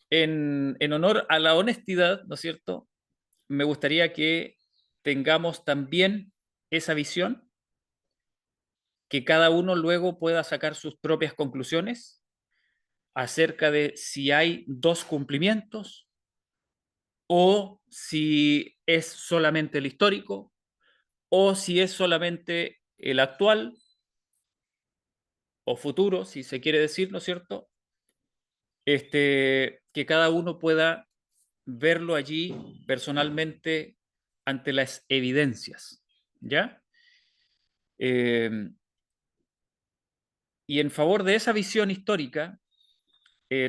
en honor a la honestidad, ¿no es cierto? Me gustaría que tengamos también esa visión, que cada uno luego pueda sacar sus propias conclusiones acerca de si hay dos cumplimientos o si es solamente el histórico o si es solamente el actual o futuro, si se quiere decir, ¿no es cierto? Que cada uno pueda verlo allí personalmente ante las evidencias, ¿ya? Eh, y en favor de esa visión histórica,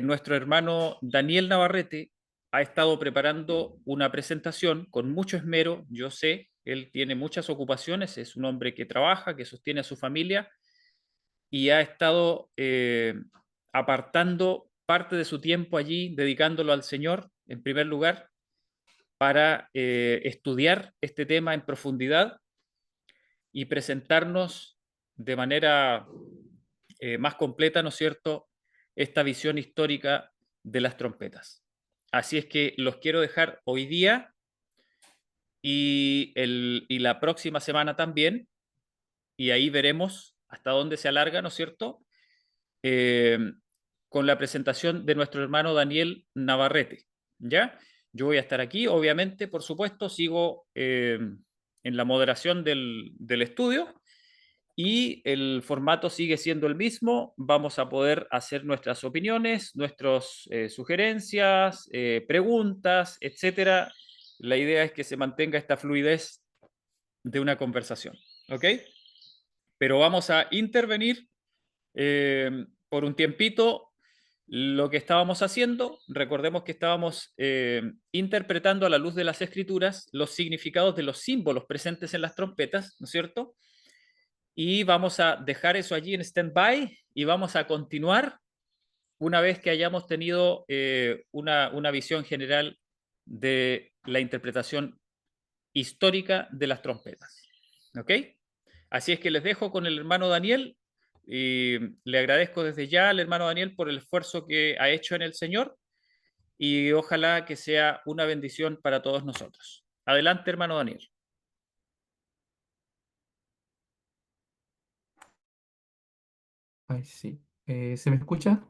nuestro hermano Daniel Navarrete ha estado preparando una presentación con mucho esmero. Yo sé, él tiene muchas ocupaciones, es un hombre que trabaja, que sostiene a su familia y ha estado apartando parte de su tiempo allí, dedicándolo al Señor, en primer lugar, para estudiar este tema en profundidad y presentarnos de manera más completa, ¿no es cierto?, esta visión histórica de las trompetas. Así es que los quiero dejar hoy día y la próxima semana también, y ahí veremos hasta dónde se alarga, ¿no es cierto?, eh, con la presentación de nuestro hermano Daniel Navarrete, ¿ya? Yo voy a estar aquí, obviamente, por supuesto, sigo en la moderación del estudio y el formato sigue siendo el mismo. Vamos a poder hacer nuestras opiniones, nuestras sugerencias, preguntas, etcétera. La idea es que se mantenga esta fluidez de una conversación, ¿ok? Pero vamos a intervenir por un tiempito lo que estábamos haciendo. Recordemos que estábamos interpretando a la luz de las escrituras los significados de los símbolos presentes en las trompetas, ¿no es cierto? Y vamos a dejar eso allí en stand-by y vamos a continuar una vez que hayamos tenido una visión general de la interpretación histórica de las trompetas. ¿Ok? Así es que les dejo con el hermano Daniel y le agradezco desde ya al hermano Daniel por el esfuerzo que ha hecho en el Señor y ojalá que sea una bendición para todos nosotros. Adelante, hermano Daniel. Ay, sí. ¿Se me escucha?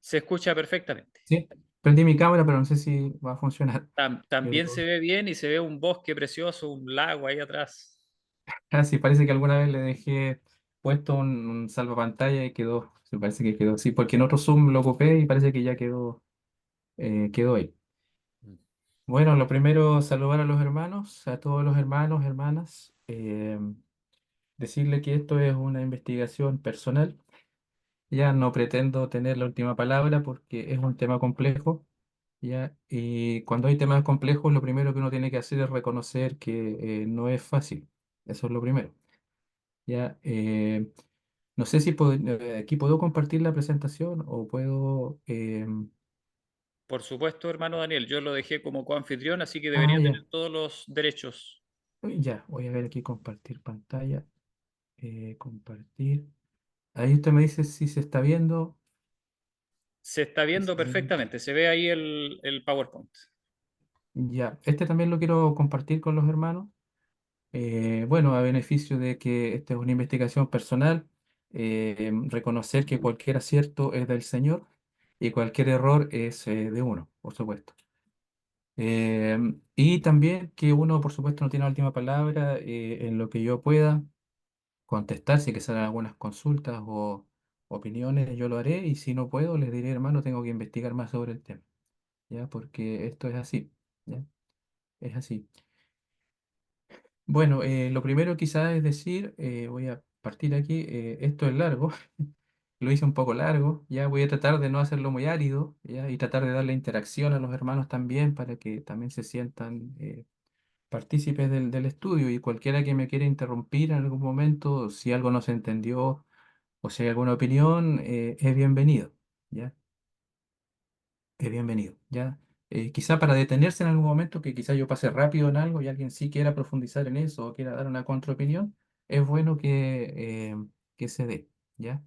Se escucha perfectamente. Sí. Prendí mi cámara, pero no sé si va a funcionar. También se Pero ve bien y se ve un bosque precioso, un lago ahí atrás. sí, parece que alguna vez le dejé puesto un salvapantalla y quedó. Se parece que quedó. Sí, porque en otro Zoom lo ocupé y parece que ya quedó ahí. Bueno, lo primero, saludar a los hermanos, a todos los hermanos, hermanas. Decirle que esto es una investigación personal. Ya no pretendo tener la última palabra porque es un tema complejo. ¿Ya? Y cuando hay temas complejos, lo primero que uno tiene que hacer es reconocer que no es fácil. Eso es lo primero. ¿Ya? No sé si aquí puedo compartir la presentación o puedo... Por supuesto, hermano Daniel, yo lo dejé como coanfitrión, así que debería tener ya. todos los derechos. Ya, voy a ver aquí compartir pantalla. Compartir. Ahí usted me dice si se está viendo. Se está Si viendo se ve. perfectamente, se ve ahí el PowerPoint. Ya, este también lo quiero compartir con los hermanos. Bueno, a beneficio de que esta es una investigación personal, reconocer que cualquier acierto es del Señor y cualquier error es de uno, por supuesto. Y también que uno, por supuesto, no tiene la última palabra en lo que yo pueda contestar, si que salen algunas consultas o opiniones, yo lo haré y si no puedo, les diré, hermano, tengo que investigar más sobre el tema, ¿ya? Porque esto es así, ¿ya? Es así. Bueno, lo primero quizás es decir, voy a partir aquí, esto es largo, lo hice un poco largo, ya voy a tratar de no hacerlo muy árido, ya, y tratar de darle interacción a los hermanos también para que también se sientan partícipes del estudio y cualquiera que me quiera interrumpir en algún momento, si algo no se entendió o si hay alguna opinión, es bienvenido, ya, es bienvenido, ya. Quizá para detenerse en algún momento, que quizá yo pase rápido en algo y alguien sí quiera profundizar en eso o quiera dar una contraopinión, es bueno que se dé, ¿ya?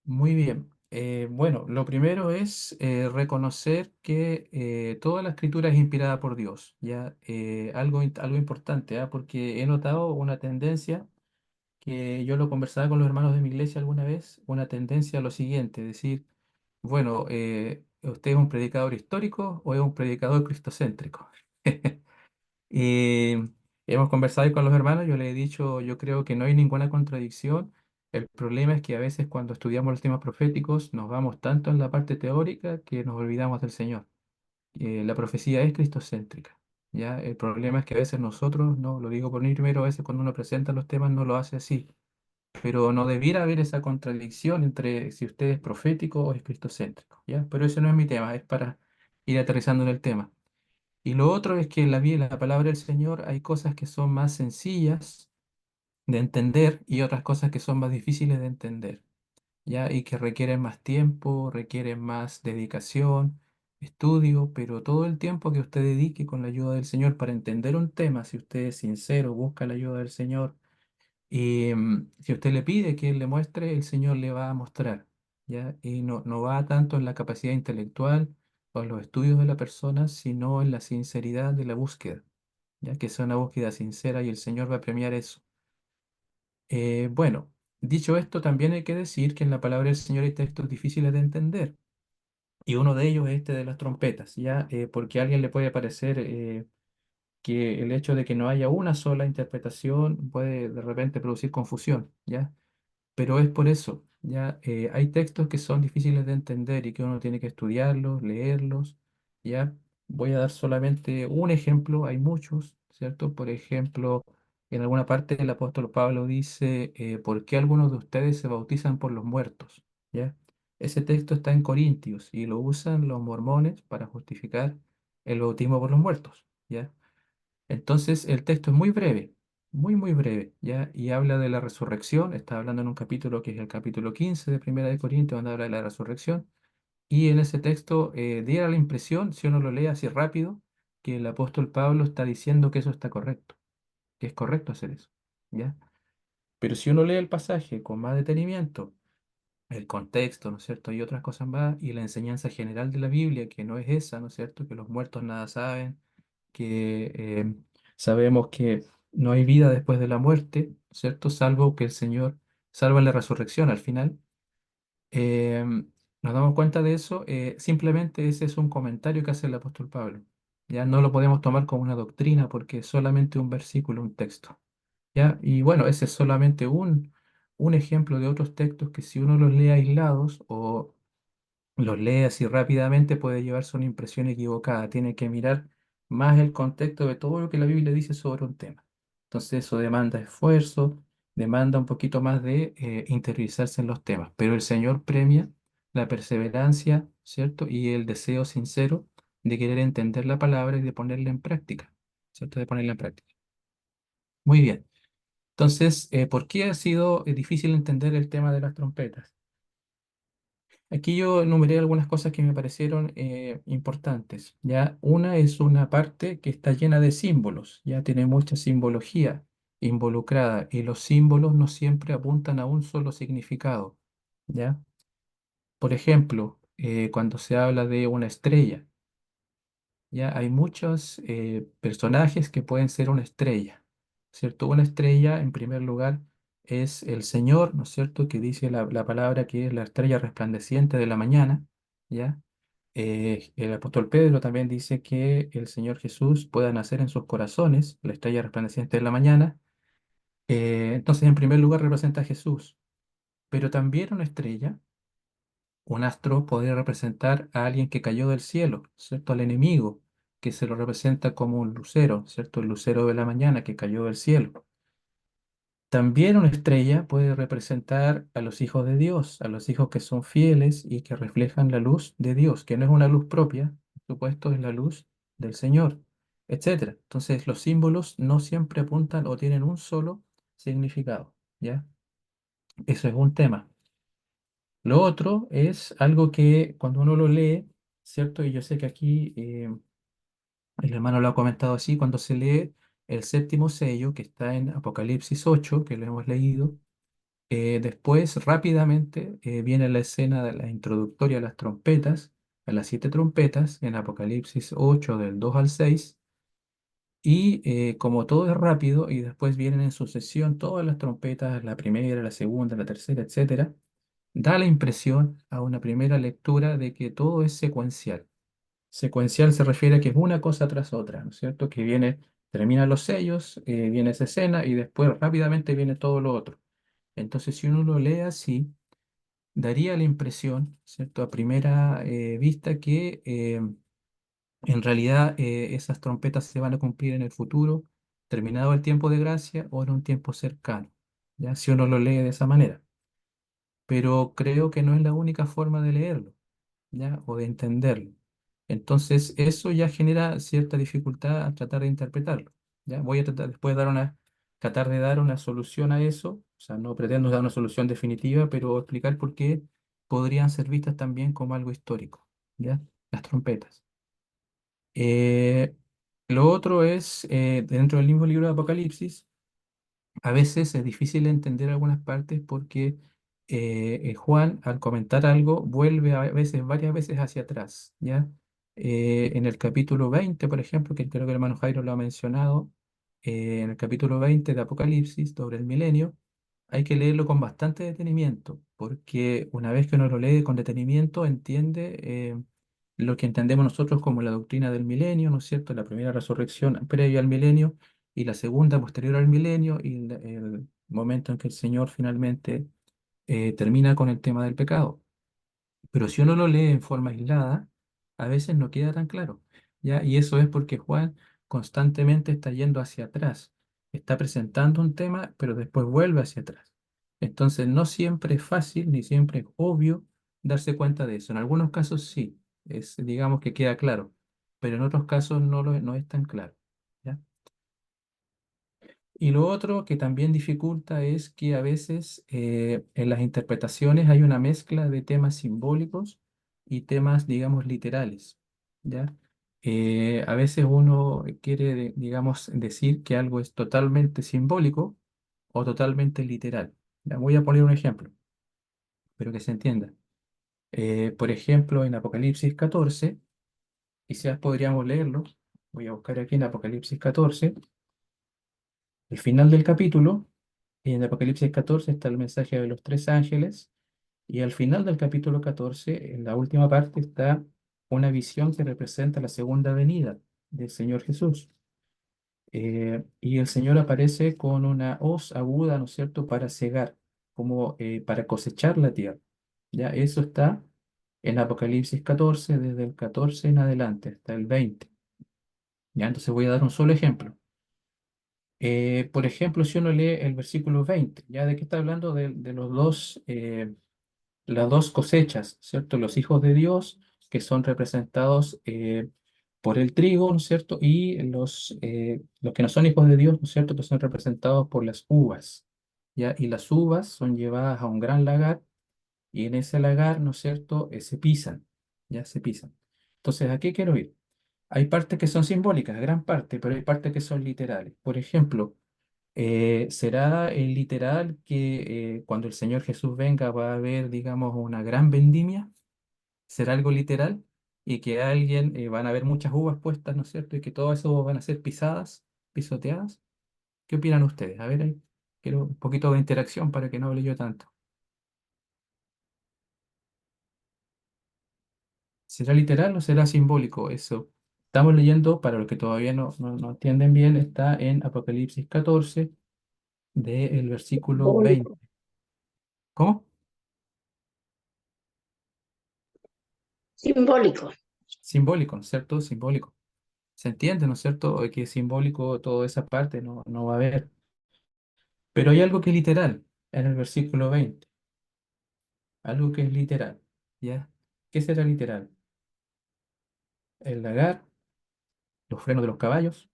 Muy bien. Bueno, lo primero es reconocer que toda la escritura es inspirada por Dios, ¿ya? Algo importante, ¿ah? Porque he notado una tendencia que yo lo conversaba con los hermanos de mi iglesia alguna vez, una tendencia a lo siguiente, decir, bueno, ¿usted es un predicador histórico o es un predicador cristocéntrico? Y hemos conversado ahí con los hermanos, yo les he dicho, yo creo que no hay ninguna contradicción. El problema es que a veces cuando estudiamos los temas proféticos nos vamos tanto en la parte teórica que nos olvidamos del Señor. La profecía es cristocéntrica. ¿Ya? El problema es que a veces nosotros, no lo digo por mí primero, a veces cuando uno presenta los temas no lo hace así. Pero no debiera haber esa contradicción entre si usted es profético o es cristocéntrico. ¿Ya? Pero ese no es mi tema, es para ir aterrizando en el tema. Y lo otro es que en la palabra del Señor hay cosas que son más sencillas de entender y otras cosas que son más difíciles de entender, ¿ya? Y que requieren más tiempo, requieren más dedicación, estudio, pero todo el tiempo que usted dedique con la ayuda del Señor para entender un tema, si usted es sincero, busca la ayuda del Señor y si usted le pide que Él le muestre, el Señor le va a mostrar, ¿ya? Y no va tanto en la capacidad intelectual o en los estudios de la persona, sino en la sinceridad de la búsqueda, ya que es una búsqueda sincera y el Señor va a premiar eso. Bueno, dicho esto, también hay que decir que en la palabra del Señor hay textos difíciles de entender, y uno de ellos es este de las trompetas, ¿ya? Porque a alguien le puede parecer que el hecho de que no haya una sola interpretación puede de repente producir confusión, ¿ya? Pero es por eso, ya hay textos que son difíciles de entender y que uno tiene que estudiarlos, leerlos, ya. Voy a dar solamente un ejemplo, hay muchos, ¿cierto? Por ejemplo, en alguna parte el apóstol Pablo dice, ¿por qué algunos de ustedes se bautizan por los muertos? ¿Ya? Ese texto está en Corintios y lo usan los mormones para justificar el bautismo por los muertos, ¿ya? Entonces, el texto es muy breve, muy breve, ¿ya? Y habla de la resurrección, está hablando en un capítulo que es el capítulo 15 de Primera de Corintios, donde habla de la resurrección, y en ese texto diera la impresión, si uno lo lee así rápido, que el apóstol Pablo está diciendo que eso está correcto, que es correcto hacer eso, ¿ya? Pero si uno lee el pasaje con más detenimiento, el contexto, ¿no es cierto? Y otras cosas más, y la enseñanza general de la Biblia, que no es esa, ¿no es cierto? Que los muertos nada saben, que sabemos que no hay vida después de la muerte, ¿cierto? Salvo que el Señor, salvo en la resurrección al final. Eh, Nos damos cuenta de eso, simplemente ese es un comentario que hace el apóstol Pablo. Ya no lo podemos tomar como una doctrina porque es solamente un versículo, un texto. ¿Ya? Y bueno, ese es solamente un ejemplo de otros textos que si uno los lee aislados o los lee así rápidamente puede llevarse una impresión equivocada. Tiene que mirar más el contexto de todo lo que la Biblia dice sobre un tema. Entonces eso demanda esfuerzo, demanda un poquito más de interiorizarse en los temas. Pero el Señor premia la perseverancia, ¿cierto? Y el deseo sincero de querer entender la palabra y de ponerla en práctica, ¿cierto? De ponerla en práctica. Muy bien. Entonces, ¿por qué ha sido difícil entender el tema de las trompetas? Aquí yo enumeré algunas cosas que me parecieron importantes. Ya, una es una parte que está llena de símbolos, ya tiene mucha simbología involucrada y los símbolos no siempre apuntan a un solo significado. Ya, por ejemplo, cuando se habla de una estrella, ya hay muchos personajes que pueden ser una estrella, ¿cierto? Una estrella, en primer lugar, es el Señor, ¿no es cierto? Que dice la palabra que es la estrella resplandeciente de la mañana, ¿ya? El apóstol Pedro también dice que el Señor Jesús pueda nacer en sus corazones, la estrella resplandeciente de la mañana. Entonces, en primer lugar, representa a Jesús, pero también una estrella. Un astro podría representar a alguien que cayó del cielo, ¿cierto? Al enemigo, que se lo representa como un lucero, ¿cierto? El lucero de la mañana que cayó del cielo. También una estrella puede representar a los hijos de Dios, a los hijos que son fieles y que reflejan la luz de Dios, que no es una luz propia, por supuesto, es la luz del Señor, etcétera. Entonces, los símbolos no siempre apuntan o tienen un solo significado, ¿ya? Eso es un tema. Lo otro es algo que cuando uno lo lee, ¿cierto? Y yo sé que aquí el hermano lo ha comentado así, cuando se lee el séptimo sello, que está en Apocalipsis 8 que lo hemos leído, Después, rápidamente, viene la escena de la introductoria a las trompetas, a las 7 trompetas, en Apocalipsis 8 del 2 al 6. Y como todo es rápido, y después vienen en sucesión todas las trompetas, la primera, la segunda, la tercera, etcétera, da la impresión a una primera lectura de que todo es secuencial. Secuencial se refiere a que es una cosa tras otra, ¿no es cierto? Que viene, terminan los sellos, viene esa escena y después rápidamente viene todo lo otro. Entonces, si uno lo lee así, daría la impresión, ¿cierto? A primera vista que en realidad esas trompetas se van a cumplir en el futuro, terminado el tiempo de gracia o en un tiempo cercano, ¿ya? Si uno lo lee de esa manera. Pero creo que no es la única forma de leerlo, ¿ya? O de entenderlo. Entonces, eso ya genera cierta dificultad a tratar de interpretarlo, ¿ya? Voy a tratar después de tratar de dar una solución a eso, o sea, no pretendo dar una solución definitiva, pero explicar por qué podrían ser vistas también como algo histórico, ¿ya? Las trompetas. Eh, lo otro es, dentro del mismo libro de Apocalipsis, a veces es difícil entender algunas partes porque Juan, al comentar algo, vuelve a veces, varias veces hacia atrás, ¿ya? En el capítulo 20, por ejemplo, que creo que el hermano Jairo lo ha mencionado, en el capítulo 20 de Apocalipsis, sobre el milenio, hay que leerlo con bastante detenimiento, porque una vez que uno lo lee con detenimiento, entiende lo que entendemos nosotros como la doctrina del milenio, ¿no es cierto? La primera resurrección previa al milenio y la segunda posterior al milenio y el momento en que el Señor finalmente termina con el tema del pecado. Pero si uno lo lee en forma aislada, a veces no queda tan claro, ¿ya? Y eso es porque Juan constantemente está yendo hacia atrás, está presentando un tema, pero después vuelve hacia atrás. Entonces, no siempre es fácil ni siempre es obvio darse cuenta de eso. En algunos casos sí, digamos que queda claro, pero en otros casos no es tan claro, ¿ya? Y lo otro que también dificulta es que a veces en las interpretaciones hay una mezcla de temas simbólicos y temas, digamos, literales, ¿ya? A veces uno quiere, digamos, decir que algo es totalmente simbólico o totalmente literal. Ya, voy a poner un ejemplo, pero que se entienda. Por ejemplo, en Apocalipsis 14, quizás podríamos leerlo. Voy a buscar aquí en Apocalipsis 14, el final del capítulo. Y en Apocalipsis 14 está el mensaje de los 3 ángeles. Y al final del capítulo 14, en la última parte, está una visión que representa la segunda venida del Señor Jesús. Y el Señor aparece con una hoz aguda, ¿no es cierto?, para cegar, como para cosechar la tierra. Ya, eso está en Apocalipsis 14, desde el 14 en adelante, hasta el 20. Ya, entonces voy a dar un solo ejemplo. Por ejemplo, si uno lee el versículo 20, ¿ya de qué está hablando? De los dos, las dos cosechas, ¿cierto? Los hijos de Dios, que son representados por el trigo, ¿no es cierto? Y los que no son hijos de Dios, ¿no es cierto? Que son representados por las uvas, ¿ya? Y las uvas son llevadas a un gran lagar y en ese lagar, ¿no es cierto? Se pisan, ¿ya? Se pisan. Entonces, ¿a qué quiero ir? Hay partes que son simbólicas, gran parte, pero hay partes que son literales. Por ejemplo, ¿será literal que cuando el Señor Jesús venga va a haber, digamos, una gran vendimia? ¿Será algo literal? Y que alguien, van a haber muchas uvas puestas, ¿no es cierto? Y que todas esas uvas van a ser pisadas, pisoteadas. ¿Qué opinan ustedes? A ver, ahí quiero un poquito de interacción para que no hable yo tanto. ¿Será literal o será simbólico eso? Estamos leyendo, para los que todavía no entienden bien, está en Apocalipsis 14, del versículo Simbólico, 20. ¿Cómo? simbólico. Simbólico, ¿no es cierto? Simbólico. Se entiende, ¿no es cierto? Que es simbólico toda esa parte, no va a haber. Pero hay algo que es literal en el versículo 20. Algo que es literal. ¿Ya? ¿Qué será literal? El lagar, los frenos de los caballos.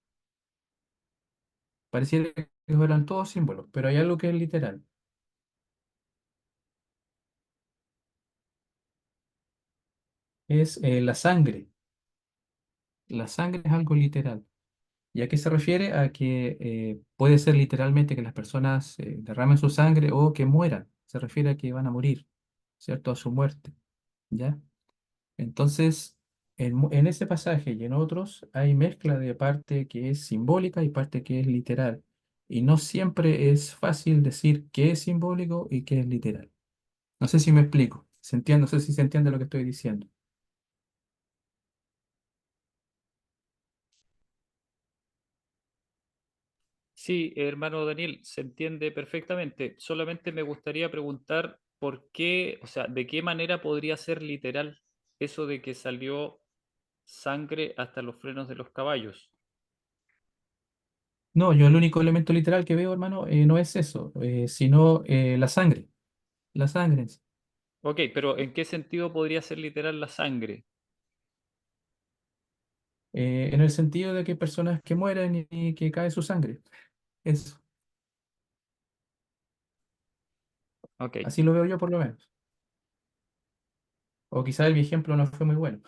Pareciera que fueran todos símbolos, pero hay algo que es literal. Es la sangre. La sangre es algo literal. ¿Y a qué se refiere? A que puede ser literalmente que las personas derramen su sangre o que mueran. Se refiere a que van a morir, ¿cierto? A su muerte, ¿ya? Entonces, en ese pasaje y en otros hay mezcla de parte que es simbólica y parte que es literal. Y no siempre es fácil decir qué es simbólico y qué es literal. No sé si me explico. ¿Se entiende? No sé si se entiende lo que estoy diciendo. Sí, hermano Daniel, se entiende perfectamente. Solamente me gustaría preguntar por qué, o sea, de qué manera podría ser literal eso de que salió sangre hasta los frenos de los caballos. No, yo el único elemento literal que veo, hermano, no es eso, sino la sangre. La sangre en sí. Ok, pero ¿en qué sentido podría ser literal la sangre? En el sentido de que hay personas que mueren y que cae su sangre. Eso. Ok. Así lo veo yo por lo menos. O quizá mi ejemplo no fue muy bueno.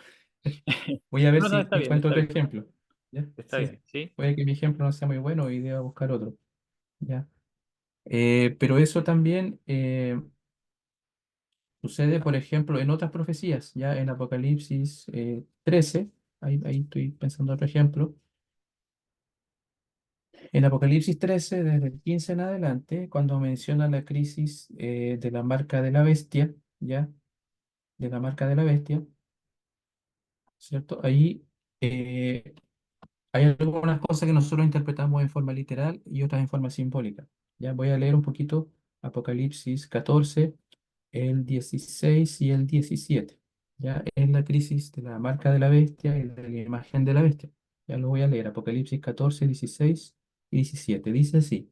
Voy a ver No, no, si está bien, encuentro está otro bien, ejemplo. ¿Ya? está Sí. bien, ¿sí? Puede que mi ejemplo no sea muy bueno y deba buscar otro. ¿Ya? Pero eso también sucede, por ejemplo, en otras profecías. Ya en Apocalipsis 13, ahí estoy pensando otro ejemplo. En Apocalipsis 13, desde el 15 en adelante, cuando menciona la crisis de la marca de la bestia, ¿ya? De la marca de la bestia, ¿cierto? Ahí hay algunas cosas que nosotros interpretamos en forma literal y otras en forma simbólica. Ya voy a leer un poquito Apocalipsis 14, el 16 y el 17. Ya es la crisis de la marca de la bestia y de la imagen de la bestia. Ya lo voy a leer, Apocalipsis 14, 16 y 17. Dice así.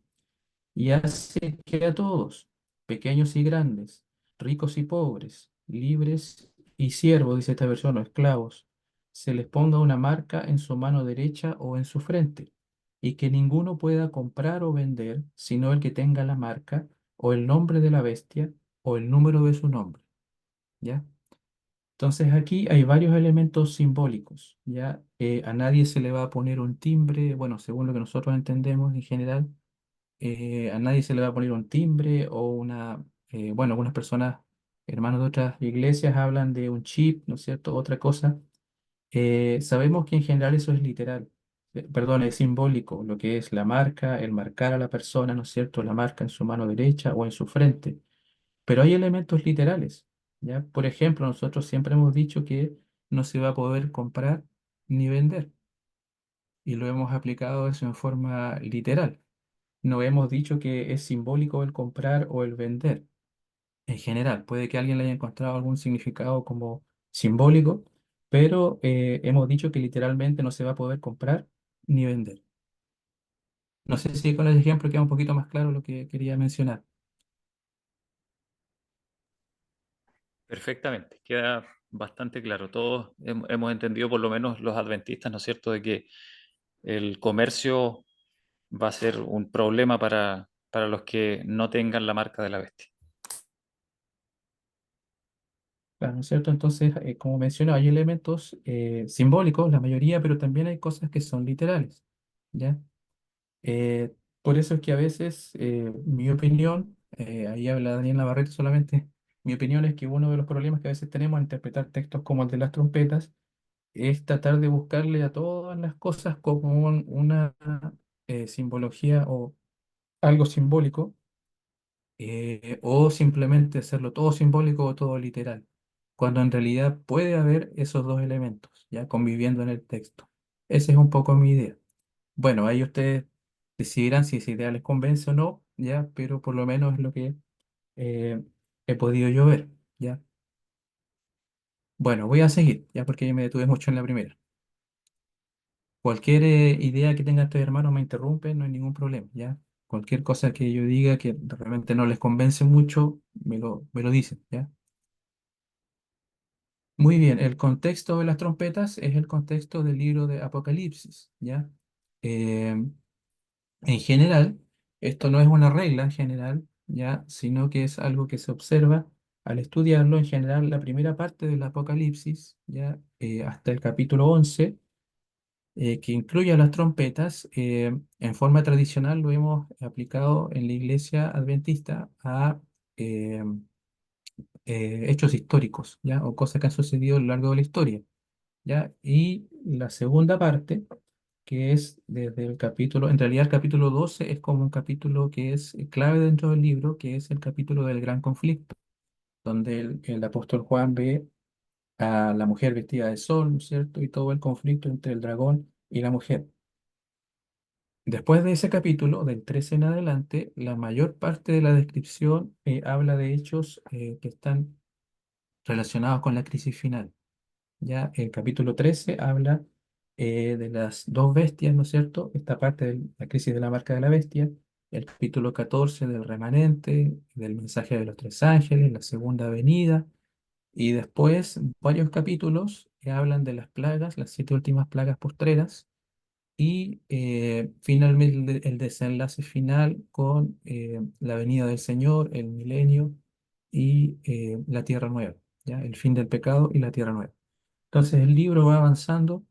Y hace que a todos, pequeños y grandes, ricos y pobres, libres y siervos, dice esta versión, o esclavos, se les ponga una marca en su mano derecha o en su frente, y que ninguno pueda comprar o vender, sino el que tenga la marca, o el nombre de la bestia, o el número de su nombre. ¿Ya? Entonces aquí hay varios elementos simbólicos, ¿ya? A nadie se le va a poner un timbre, bueno, según lo que nosotros entendemos en general, a nadie se le va a poner un timbre o una, bueno, algunas personas, hermanos de otras iglesias, hablan de un chip, ¿no es cierto? Otra cosa. Sabemos que en general eso es literal, perdón, es simbólico, lo que es la marca, el marcar a la persona, ¿no es cierto? La marca en su mano derecha o en su frente. Pero hay elementos literales, ¿ya? Por ejemplo, nosotros siempre hemos dicho que no se va a poder comprar ni vender, y lo hemos aplicado eso en forma literal. No hemos dicho que es simbólico el comprar o el vender. En general, puede que alguien le haya encontrado algún significado como simbólico, pero hemos dicho que literalmente no se va a poder comprar ni vender. No sé si con el ejemplo queda un poquito más claro lo que quería mencionar. Perfectamente, queda bastante claro. Todos hemos entendido, por lo menos los adventistas, ¿no es cierto?, de que el comercio va a ser un problema para los que no tengan la marca de la bestia. Claro, ¿no es cierto? Entonces, como mencioné, hay elementos simbólicos, la mayoría, pero también hay cosas que son literales, ¿ya? Por eso es que a veces, mi opinión, ahí habla Daniel Navarrete solamente, mi opinión es que uno de los problemas que a veces tenemos al interpretar textos como el de las trompetas es tratar de buscarle a todas las cosas como una simbología o algo simbólico, o simplemente hacerlo todo simbólico o todo literal, cuando en realidad puede haber esos dos elementos ya conviviendo en el texto. Esa es un poco mi idea. Bueno, ahí ustedes decidirán si esa idea les convence o no, ya, pero por lo menos es lo que eh, he podido yo ver, ya. Bueno, voy a seguir, ya, porque me detuve mucho en la primera. Cualquier idea que tengan estos hermanos me interrumpen, no hay ningún problema, ya. Cualquier cosa que yo diga que realmente no les convence mucho, me lo dicen, ya. Muy bien, el contexto de las trompetas es el contexto del libro de Apocalipsis, ya. Eh, En general, esto no es una regla en general, ¿ya? Sino que es algo que se observa al estudiarlo. En general, la primera parte del Apocalipsis, ¿ya? Hasta el capítulo 11 que incluye a las trompetas. En forma tradicional lo hemos aplicado en la iglesia adventista a eh, hechos históricos, ¿ya? O cosas que han sucedido a lo largo de la historia, ¿ya? Y la segunda parte, que es desde el capítulo, en realidad el capítulo 12 es como un capítulo que es clave dentro del libro, que es el capítulo del gran conflicto, donde el apóstol Juan ve a la mujer vestida de sol, ¿no es cierto? Y todo el conflicto entre el dragón y la mujer. Después de ese capítulo, del 13 en adelante, la mayor parte de la descripción habla de hechos que están relacionados con la crisis final. Ya el capítulo 13 habla de las dos bestias, ¿no es cierto? Esta parte de la crisis de la marca de la bestia. El capítulo 14 del remanente, del mensaje de los tres ángeles, la segunda venida. Y después varios capítulos que hablan de las plagas, las siete últimas plagas postreras. Y finalmente el desenlace final con la venida del Señor, el milenio y la tierra nueva, ¿ya? El fin del pecado y la tierra nueva. Entonces el libro va avanzando